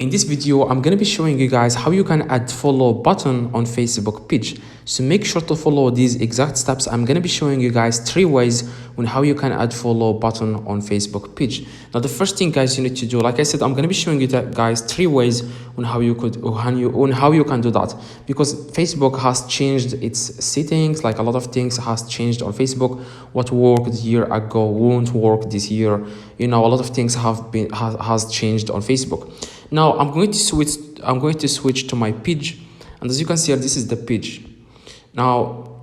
In this video, I'm going to be showing you guys how you can add follow button on Facebook page. So make sure to follow these exact steps. I'm going to be showing you guys 3 ways on how you can add follow button on Facebook page. Now, the first thing guys you need to do, like I said, I'm going to be showing you that guys 3 ways on how you could on how you can do that, because Facebook has changed its settings. Like a lot of things has changed on Facebook. What worked a year ago won't work this year. You know, a lot of things has changed on Facebook. Now I'm going to switch to my page, and as you can see here, this is the page. Now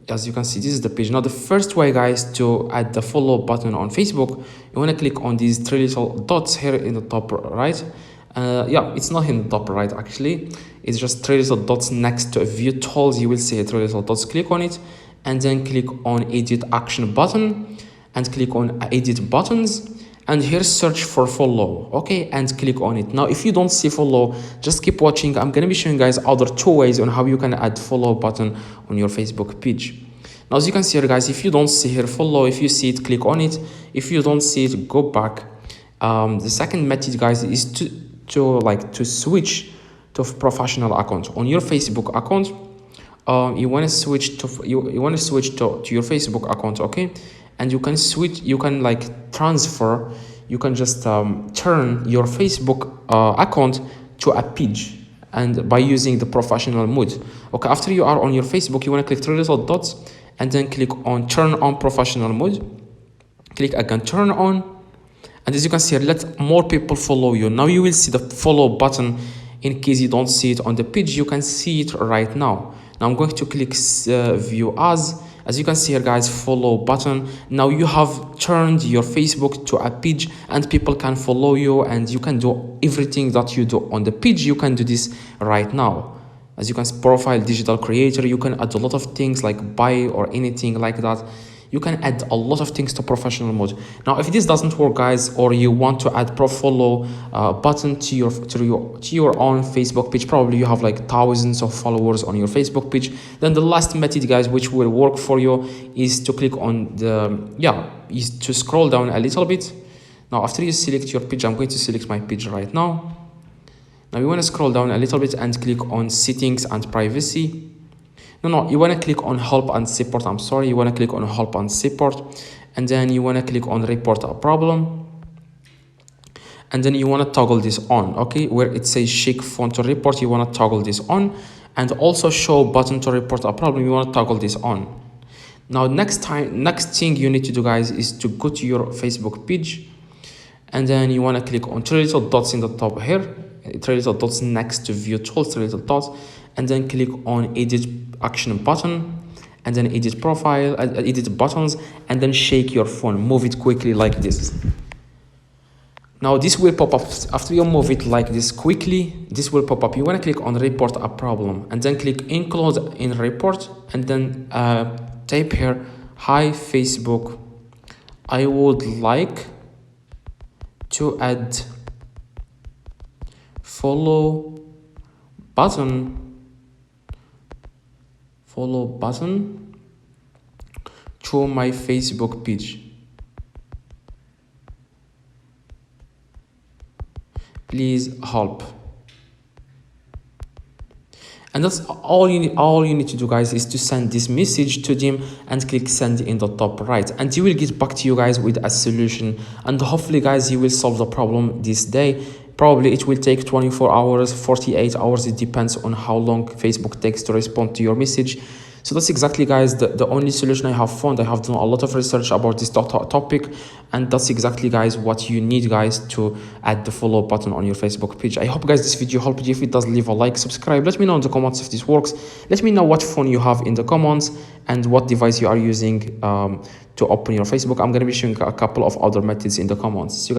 as you can see, this is the page. Now the first way guys to add the follow button on Facebook, you want to click on these 3 little dots here in the top right. Yeah, it's not in the top right actually, it's just 3 little dots next to a view tools. You will see 3 little dots. Click on it and then click on edit action button and click on edit buttons, and here search for follow, okay, and click on it. Now if you don't see follow, just keep watching. I'm going to be showing you guys other 2 ways on how you can add follow button on your Facebook page. Now as you can see here guys, if you don't see here follow, if you see it, click on it. If you don't see it, go back. The second method guys is to switch to professional account. On your Facebook account, you want to switch to your Facebook account, okay, and you can switch, you can like transfer, you can just turn your Facebook account to a page, and by using the professional mode. Okay, after you are on your Facebook, you want to click 3 little dots and then click on turn on professional mode. Click again turn on, and as you can see here, let more people follow you. Now you will see the follow button. In case you don't see it on the page, you can see it right now. Now I'm going to click view as you can see here guys, follow button. Now you have turned your Facebook to a page and people can follow you, and you can do everything that you do on the page. You can do this right now. As you can see, profile, digital creator, you can add a lot of things like buy or anything like that. You can add a lot of things to professional mode. Now if this doesn't work guys, or you want to add follow button to your own Facebook page, probably you have like thousands of followers on your Facebook page, then the last method guys which will work for you is to click on is to scroll down a little bit. Now after you select your page, I'm going to select my page right now. Now you want to scroll down a little bit and click on settings and privacy. No, you want to click on help and support. I'm sorry, you want to click on help and support, and then you want to click on report a problem, and then you want to toggle this on, okay, where it says shake phone to report. You want to toggle this on, and also show button to report a problem. You want to toggle this on. Now next thing you need to do guys is to go to your Facebook page, and then you want to click on 3 little dots in the top here, 3 little dots next to view tools, 3 little dots, and then click on edit action button, and then edit profile, edit buttons, and then shake your phone, move it quickly like this. Now this will pop up. After you move it like this quickly, this will pop up. You want to click on report a problem, and then click include in report, and then type here, hi Facebook, I would like to add follow button to my Facebook page. Please help. And that's all you need to do guys, is to send this message to them and click send in the top right, and he will get back to you guys with a solution, and hopefully guys you will solve the problem this day. Probably it will take 24 hours, 48 hours. It depends on how long Facebook takes to respond to your message. So that's exactly guys the only solution I have found. I have done a lot of research about this topic, and that's exactly guys what you need guys to add the follow button on your Facebook page. I hope guys this video helped you. If it does, leave a like, subscribe, let me know in the comments if this works. Let me know what phone you have in the comments and what device you are using to open your Facebook. I'm going to be showing a couple of other methods in the comments.